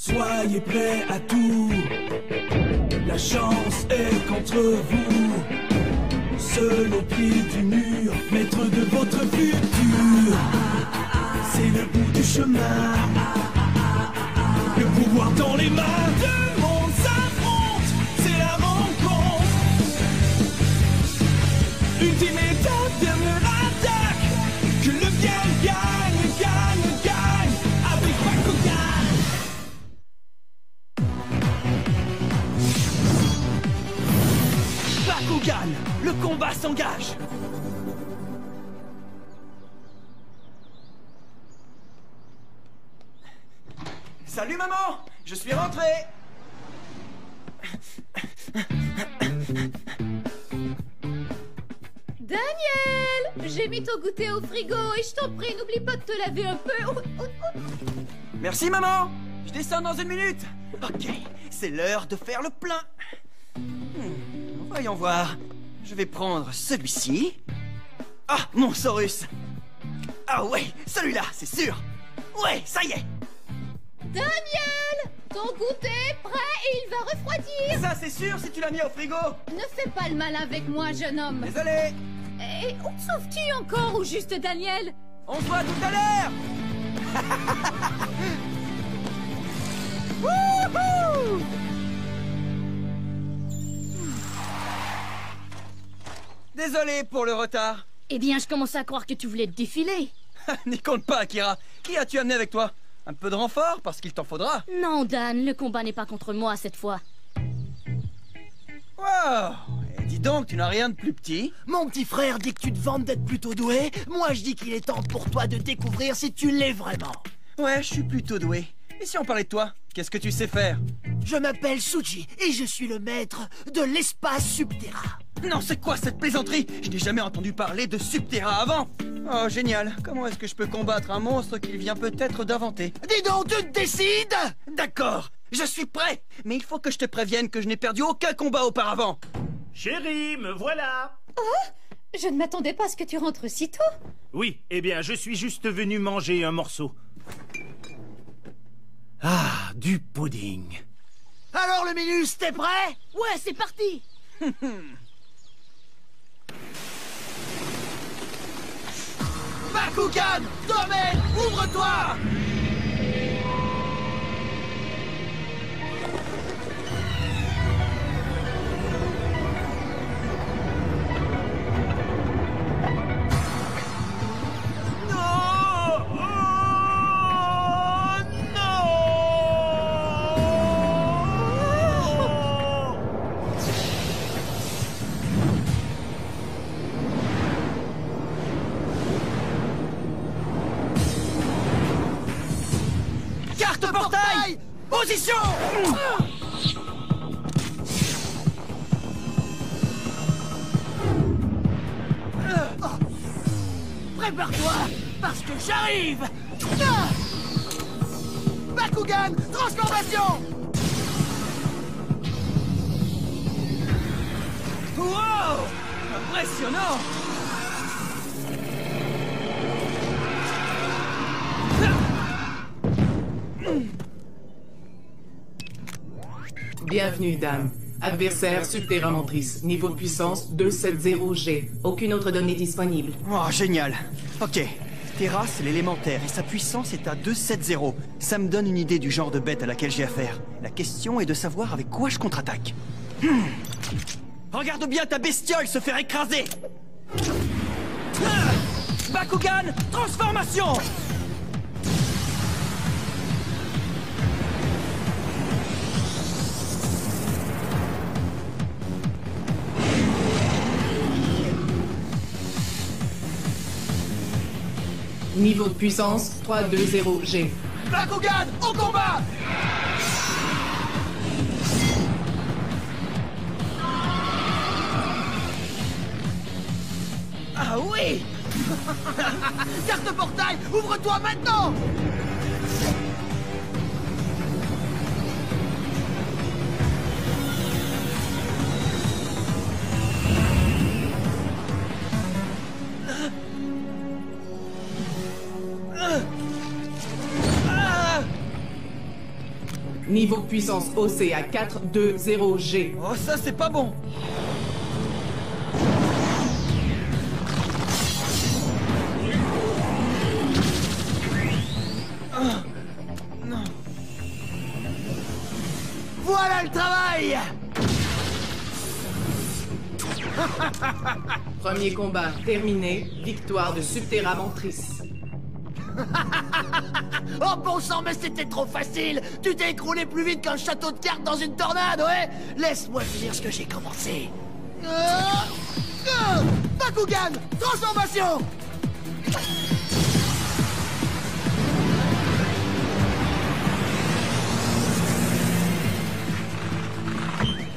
Soyez prêts à tout, la chance est contre vous. Seul au pied du mur, maître de votre futur. C'est le bout du chemin, le pouvoir dans les mains. Deux mondes s'affrontent, c'est la rencontre. Ultime étape, dernière attaque. Que le bien gagne, gagne, gagne avec Bakugan. Bakugan, le combat s'engage. Salut maman, je suis rentré. Daniel, j'ai mis ton goûter au frigo et je t'en prie, n'oublie pas de te laver un peu. Merci maman, je descends dans 1 minute. Ok, c'est l'heure de faire le plein. Voyons voir, je vais prendre celui-ci. Ah, mon Saurus. Ah ouais, celui-là, c'est sûr. Ouais, ça y est. Daniel, ton goûter est prêt et il va refroidir. Ça c'est sûr si tu l'as mis au frigo. Ne fais pas le malin avec moi, jeune homme. Désolé. Et où te sauves-tu encore ou juste Daniel? On se voit tout à l'heure. Wouhou! Désolé pour le retard. Eh bien, je commence à croire que tu voulais te défiler. N'y compte pas, Akira. Qui as-tu amené avec toi? Un peu de renfort, parce qu'il t'en faudra. Non, Dan, le combat n'est pas contre moi cette fois. Wow! Et dis donc, tu n'as rien de plus petit. Mon petit frère dit que tu te vantes d'être plutôt doué. Moi, je dis qu'il est temps pour toi de découvrir si tu l'es vraiment. Ouais, je suis plutôt doué. Et si on parlait de toi, qu'est-ce que tu sais faire? Je m'appelle Suji et je suis le maître de l'espace subterrain. Non, c'est quoi cette plaisanterie? Je n'ai jamais entendu parler de Subterra avant. Oh, génial. Comment est-ce que je peux combattre un monstre qu'il vient peut-être d'inventer? Dis donc, tu te décides? D'accord, je suis prêt. Mais il faut que je te prévienne que je n'ai perdu aucun combat auparavant. Chérie, me voilà. Je ne m'attendais pas à ce que tu rentres si tôt. Oui, eh bien, je suis juste venu manger un morceau. Ah, du pudding. Alors, le Minus, t'es prêt? Ouais, c'est parti. Bakugan, domaine, ouvre-toi! Carte portail! Position! Prépare-toi, parce que j'arrive! Bakugan, transformation! Wow! Impressionnant! Bienvenue, dame. Adversaire Subterra Motrice, niveau de puissance 270G. Aucune autre donnée disponible. Oh, génial. Ok. Terra, c'est l'élémentaire et sa puissance est à 270. Ça me donne une idée du genre de bête à laquelle j'ai affaire. La question est de savoir avec quoi je contre-attaque. Regarde bien ta bestiole se faire écraser. Bakugan, transformation! Niveau de puissance 320G. Bakugan, au combat! Ah oui! Carte portail, ouvre-toi maintenant! Niveau puissance OC à 420G. Oh, ça, c'est pas bon. Non. Voilà le travail! Premier combat terminé. Victoire de Subterra Mentrice. Oh bon sang, mais c'était trop facile! Tu t'es écroulé plus vite qu'un château de cartes dans une tornade, ouais? Laisse-moi finir ce que j'ai commencé. Bakugan! Transformation!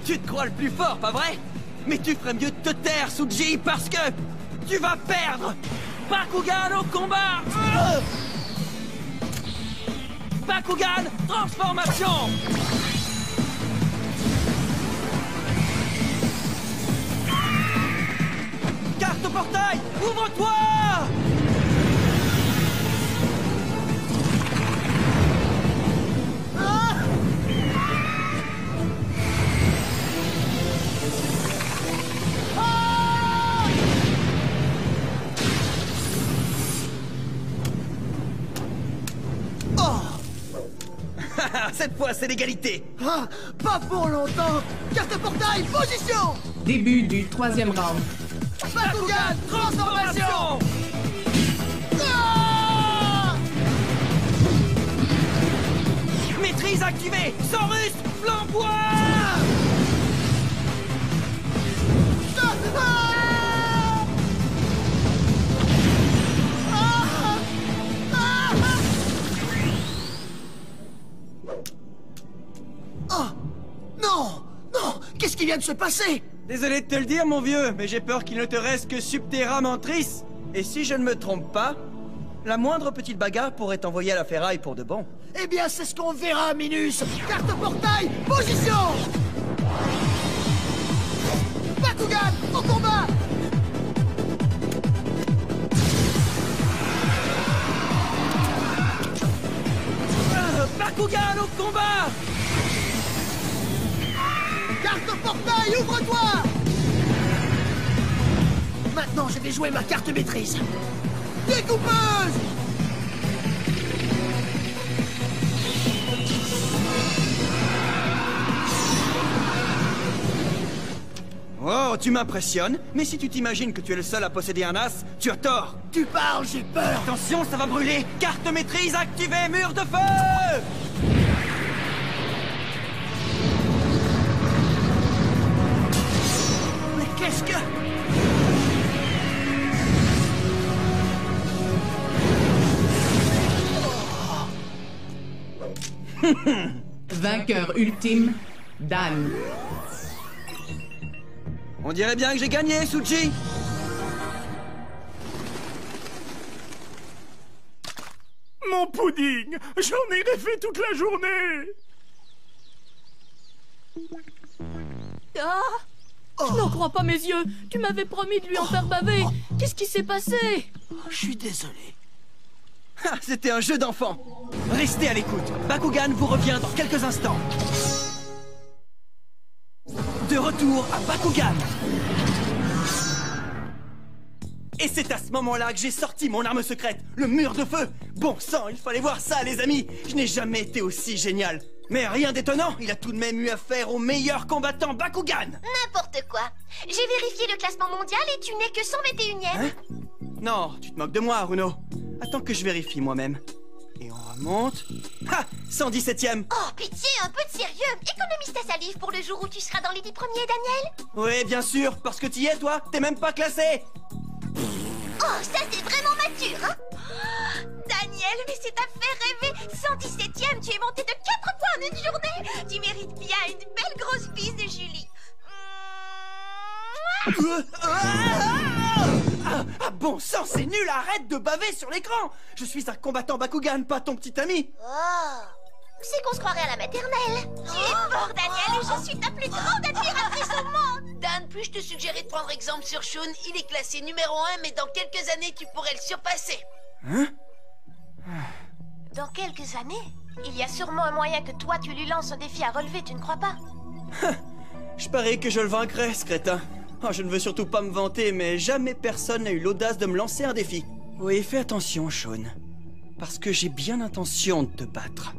Tu te crois le plus fort, pas vrai? Mais tu ferais mieux de te taire, Suji, parce que tu vas perdre! Bakugan au combat! Bakugan, transformation! Carte au portail, ouvre-toi! Cette fois, c'est l'égalité. Ah, pas pour longtemps! Carte portail, position! Début du troisième round. Bakugan, transformation! Ah! Maîtrise activée! Saurus, flamboie! Oh! Non! Non! Qu'est-ce qui vient de se passer? Désolé de te le dire, mon vieux, mais j'ai peur qu'il ne te reste que Subterra Mentrice. Et si je ne me trompe pas, la moindre petite bagarre pourrait t'envoyer à la ferraille pour de bon. Eh bien, c'est ce qu'on verra, Minus! Carte portail, position! Bakugan, au combat! Bakugan au combat! Carte portail, ouvre-toi! Maintenant, je vais jouer ma carte maîtrise. Découpeuse! Oh, tu m'impressionnes, mais si tu t'imagines que tu es le seul à posséder un as, tu as tort. Tu parles, j'ai peur! Attention, ça va brûler. Carte maîtrise activée, mur de feu! Mais qu'est-ce que... Vainqueur ultime, Dan. On dirait bien que j'ai gagné, Suji. Mon pudding! J'en ai rêvé toute la journée! Ah! Je n'en crois pas mes yeux! Tu m'avais promis de lui en faire baver! Qu'est-ce qui s'est passé? Je suis désolé. Ah, c'était un jeu d'enfant. Restez à l'écoute. Bakugan vous revient dans quelques instants. De retour à Bakugan. Et c'est à ce moment-là que j'ai sorti mon arme secrète, le mur de feu. Bon sang, il fallait voir ça, les amis. Je n'ai jamais été aussi génial. Mais rien d'étonnant, il a tout de même eu affaire au meilleur combattant Bakugan. N'importe quoi. J'ai vérifié le classement mondial et tu n'es que 121e. Hein? Non, tu te moques de moi, Aruno. Attends que je vérifie moi-même. Et on remonte... Ah, 117e. Oh, pitié, un peu de sérieux. Économise ta salive pour le jour où tu seras dans les 10 premiers, Daniel. Oui, bien sûr, parce que t'y es, toi. T'es même pas classé. Oh, ça c'est vraiment mature, hein. Daniel, mais c'est à faire rêver. 117e, tu es monté de 4 points en une journée. Tu mérites bien une belle grosse bise de Julie. Ah, bon sang, c'est nul, arrête de baver sur l'écran. Je suis un combattant Bakugan, pas ton petit ami. Oh, c'est qu'on se croirait à la maternelle. Tu es fort, Daniel, et je suis ta plus grande admiratrice au monde. Dan, puis-je te suggérer de prendre exemple sur Shun? Il est classé numéro 1, mais dans quelques années, tu pourrais le surpasser. Hein? Dans quelques années? Il y a sûrement un moyen que toi tu lui lances un défi à relever, tu ne crois pas? Je parie que je le vaincrai, ce crétin. Oh, je ne veux surtout pas me vanter, mais jamais personne n'a eu l'audace de me lancer un défi. Oui, fais attention, Sean. Parce que j'ai bien l'intention de te battre.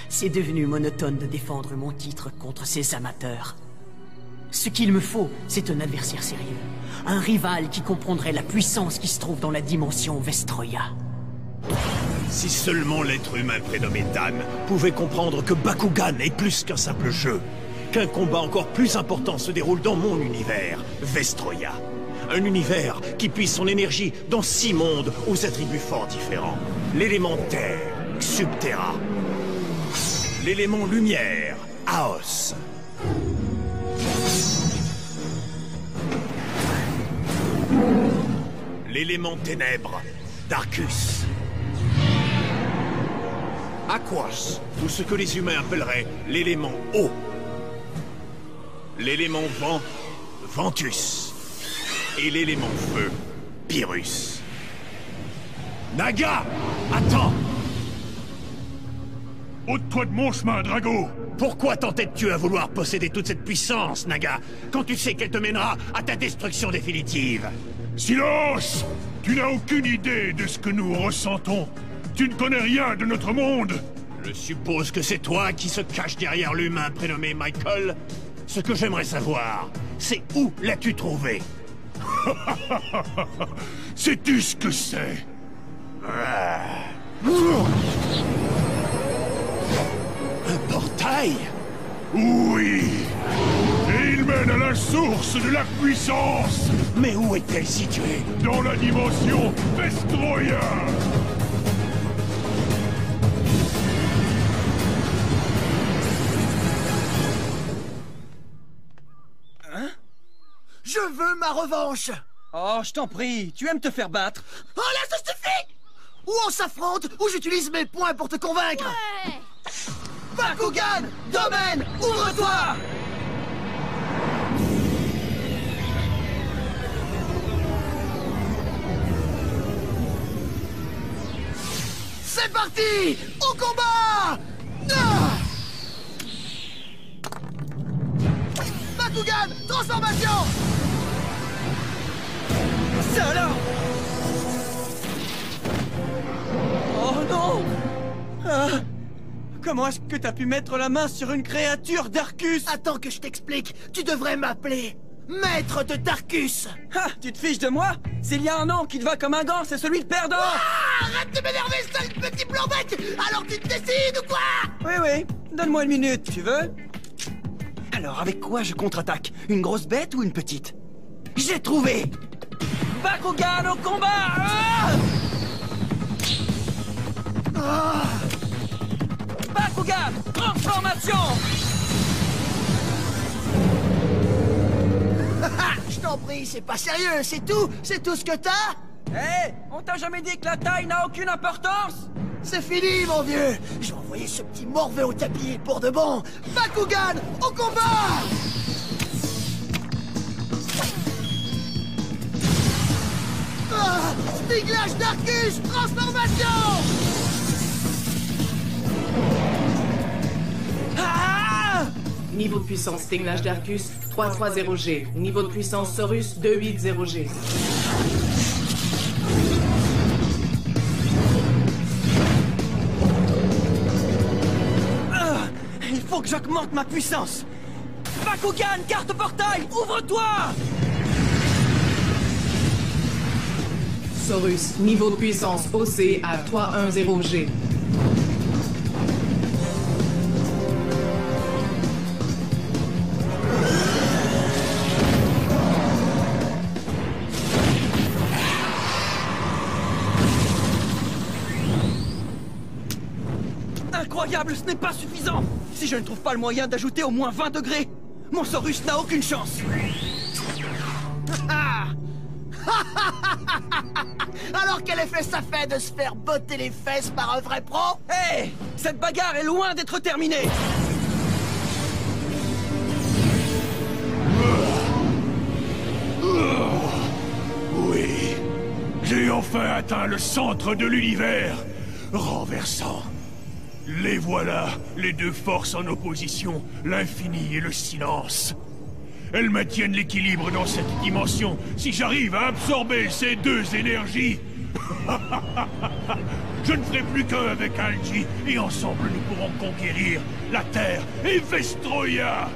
C'est devenu monotone de défendre mon titre contre ces amateurs. Ce qu'il me faut, c'est un adversaire sérieux. Un rival qui comprendrait la puissance qui se trouve dans la dimension Vestroya. Si seulement l'être humain prénommé Dan pouvait comprendre que Bakugan est plus qu'un simple jeu, qu'un combat encore plus important se déroule dans mon univers, Vestroya. Un univers qui puise son énergie dans 6 mondes aux attributs fort différents. L'élément terre, Subterra. L'élément lumière, Aos. L'élément ténèbres, Darkus. Aquas, ou ce que les humains appelleraient l'élément eau. L'élément vent, Ventus. Et l'élément feu, Pyrrhus. Naga, attends! Ôte-toi de mon chemin, Drago! Pourquoi t'entêtes-tu à vouloir posséder toute cette puissance, Naga, quand tu sais qu'elle te mènera à ta destruction définitive? Silence! Tu n'as aucune idée de ce que nous ressentons. Tu ne connais rien de notre monde. Je suppose que c'est toi qui se cache derrière l'humain prénommé Michael. Ce que j'aimerais savoir, c'est où l'as-tu trouvé? Sais-tu ce que c'est? Un portail? Oui! Et il mène à la source de la puissance! Mais où est-elle située? Dans la dimension Vestroya! Hein? Je veux ma revanche! Oh, je t'en prie, tu aimes te faire battre. Oh là, ça suffit! Ou on s'affronte, ou j'utilise mes points pour te convaincre! Ouais. Bakugan! Domaine! Ouvre-toi! C'est parti! Au combat! Ah! Bakugan! Transformation! Ça alors! Oh non! Ah! Comment est-ce que t'as pu mettre la main sur une créature d'Arcus? Attends que je t'explique, tu devrais m'appeler Maître de Darkus! Ah, tu te fiches de moi? S'il y a un nom qui te va comme un gant, c'est celui de perdant! Ah, arrête de m'énerver, sale petit blanc-bec! Alors tu te décides ou quoi? Oui, donne-moi une minute, tu veux? Alors, avec quoi je contre-attaque? Une grosse bête ou une petite? J'ai trouvé! Bakugan au combat! Ah! Bakugan, transformation! Je t'en prie, c'est pas sérieux, c'est tout ce que t'as? Hé, on t'a jamais dit que la taille n'a aucune importance? C'est fini, mon vieux! Je vais envoyer ce petit morveux au tapis pour de bon! Bakugan, au combat! Ah, Stiglage d'Arcus, transformation! Ah! Niveau de puissance Stiglage d'Arcus 330G. Niveau de puissance Saurus 280G. Il faut que j'augmente ma puissance! Bakugan, carte portail, ouvre-toi! Saurus, niveau de puissance OC à 310G. Incroyable, ce n'est pas suffisant! Si je ne trouve pas le moyen d'ajouter au moins 20 degrés, mon Saurus n'a aucune chance! Alors quel effet ça fait de se faire botter les fesses par un vrai pro? Hé! Cette bagarre est loin d'être terminée! Oui, enfin atteint le centre de l'univers, renversant. Les voilà, les deux forces en opposition, l'infini et le silence. Elles maintiennent l'équilibre dans cette dimension. Si j'arrive à absorber ces deux énergies, je ne ferai plus qu'un avec Algi, et ensemble nous pourrons conquérir la Terre et Vestroia.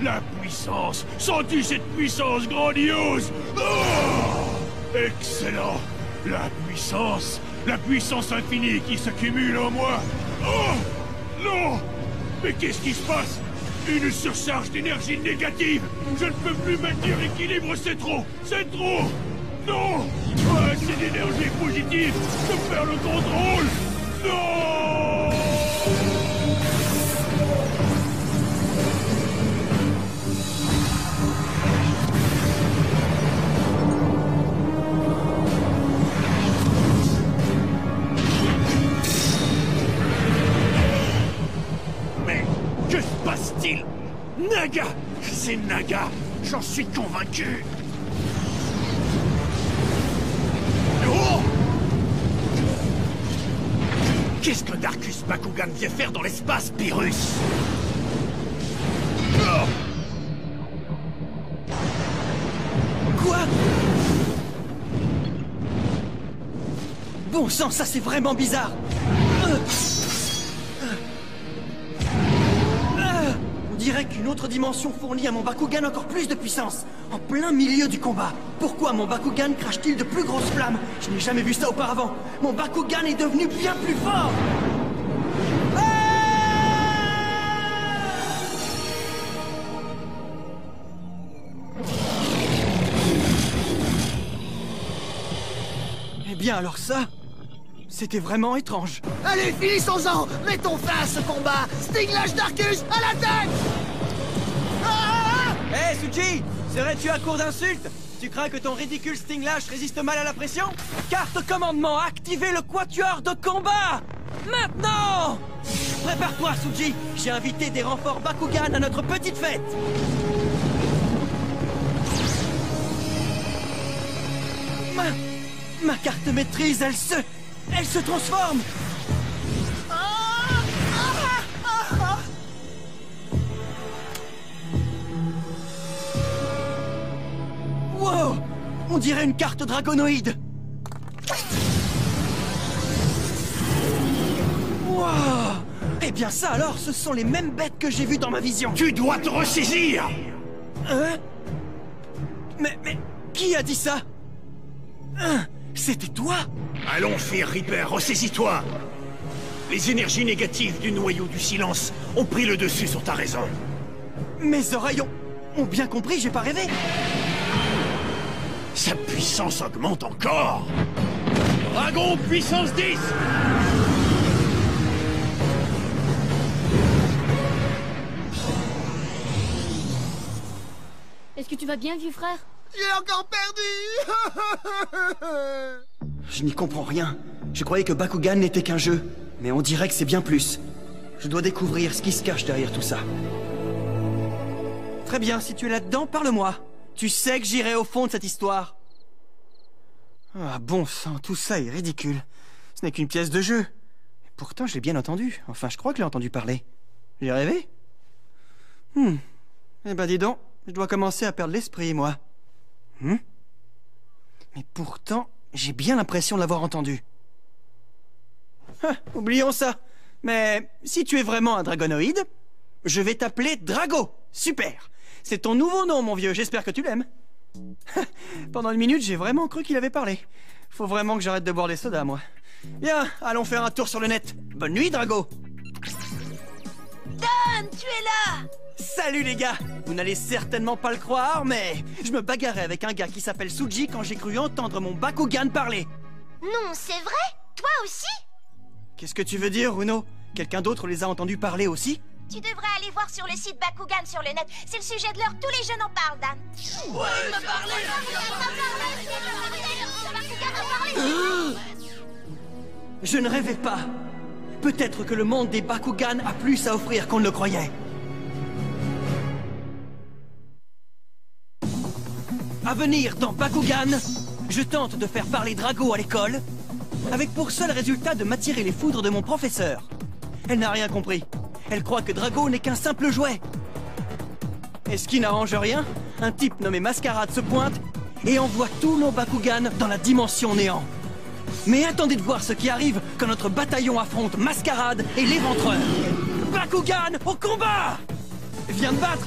La puissance, sens-tu cette puissance grandiose? Oh! Excellent! La puissance infinie qui s'accumule en moi. Oh! Non! Mais qu'est-ce qui se passe? Une surcharge d'énergie négative! Je ne peux plus maintenir l'équilibre, c'est trop! C'est trop! Non! Pas assez d'énergie positive! Je perds le contrôle! Non! Mais que se passe-t-il? Naga! C'est Naga! J'en suis convaincu! Oh! Qu'est-ce que Darkus Bakugan vient faire dans l'espace, Pyrrhus? Oh! Quoi? Bon sang, ça c'est vraiment bizarre. On dirait qu'une autre dimension fournit à mon Bakugan encore plus de puissance, en plein milieu du combat. Pourquoi mon Bakugan crache-t-il de plus grosses flammes? Je n'ai jamais vu ça auparavant. Mon Bakugan est devenu bien plus fort. Eh bien alors ça, c'était vraiment étrange. Allez, finissons-en! Mettons fin à ce combat! Stinglash Darkus, à l'attaque! Hé, Suji! Serais-tu à court d'insultes? Tu crains que ton ridicule Stinglash résiste mal à la pression? Carte commandement, activez le quatuor de combat! Maintenant! Prépare-toi, Suji! J'ai invité des renforts Bakugan à notre petite fête! Ma carte maîtrise, elle se transforme! Wow! On dirait une carte dragonoïde! Wow! Eh bien ça alors, ce sont les mêmes bêtes que j'ai vues dans ma vision! Tu dois te ressaisir! Hein? Mais qui a dit ça? Hein? C'était toi? Allons, Fear Reaper, ressaisis-toi! Les énergies négatives du noyau du silence ont pris le dessus sur ta raison. Mes oreilles ont bien compris, j'ai pas rêvé! Sa puissance augmente encore! Dragon puissance 10! Est-ce que tu vas bien, vieux frère? J'ai encore perdu! Je n'y comprends rien. Je croyais que Bakugan n'était qu'un jeu. Mais on dirait que c'est bien plus. Je dois découvrir ce qui se cache derrière tout ça. Très bien, si tu es là-dedans, parle-moi. Tu sais que j'irai au fond de cette histoire. Ah bon sang, tout ça est ridicule. Ce n'est qu'une pièce de jeu. Et pourtant, je l'ai bien entendu. Enfin, je crois que je l'ai entendu parler. J'ai rêvé? Eh ben dis donc, je dois commencer à perdre l'esprit, moi. Mais pourtant, j'ai bien l'impression de l'avoir entendu. Oublions ça. Mais si tu es vraiment un dragonoïde, je vais t'appeler Drago. Super. C'est ton nouveau nom, mon vieux. J'espère que tu l'aimes. Pendant une minute, j'ai vraiment cru qu'il avait parlé. Faut vraiment que j'arrête de boire des sodas, moi. Bien, allons faire un tour sur le net. Bonne nuit, Drago. Dan, tu es là! Salut les gars! Vous n'allez certainement pas le croire, mais je me bagarrais avec un gars qui s'appelle Suji quand j'ai cru entendre mon Bakugan parler. Non, c'est vrai? Toi aussi? Qu'est-ce que tu veux dire, Uno? Quelqu'un d'autre les a entendus parler aussi? Tu devrais aller voir sur le site Bakugan sur le net. C'est le sujet de l'heure, tous les jeunes en parlent, Dan. Je ne rêvais pas. Peut-être que le monde des Bakugan a plus à offrir qu'on ne le croyait. À venir dans Bakugan, Je tente de faire parler Drago à l'école, avec pour seul résultat de m'attirer les foudres de mon professeur. Elle n'a rien compris. Elle croit que Drago n'est qu'un simple jouet. Et ce qui n'arrange rien, un type nommé Mascarade se pointe et envoie tous nos Bakugan dans la dimension néant. Mais attendez de voir ce qui arrive quand notre bataillon affronte Mascarade et l'Éventreur. Bakugan au combat! Viens de battre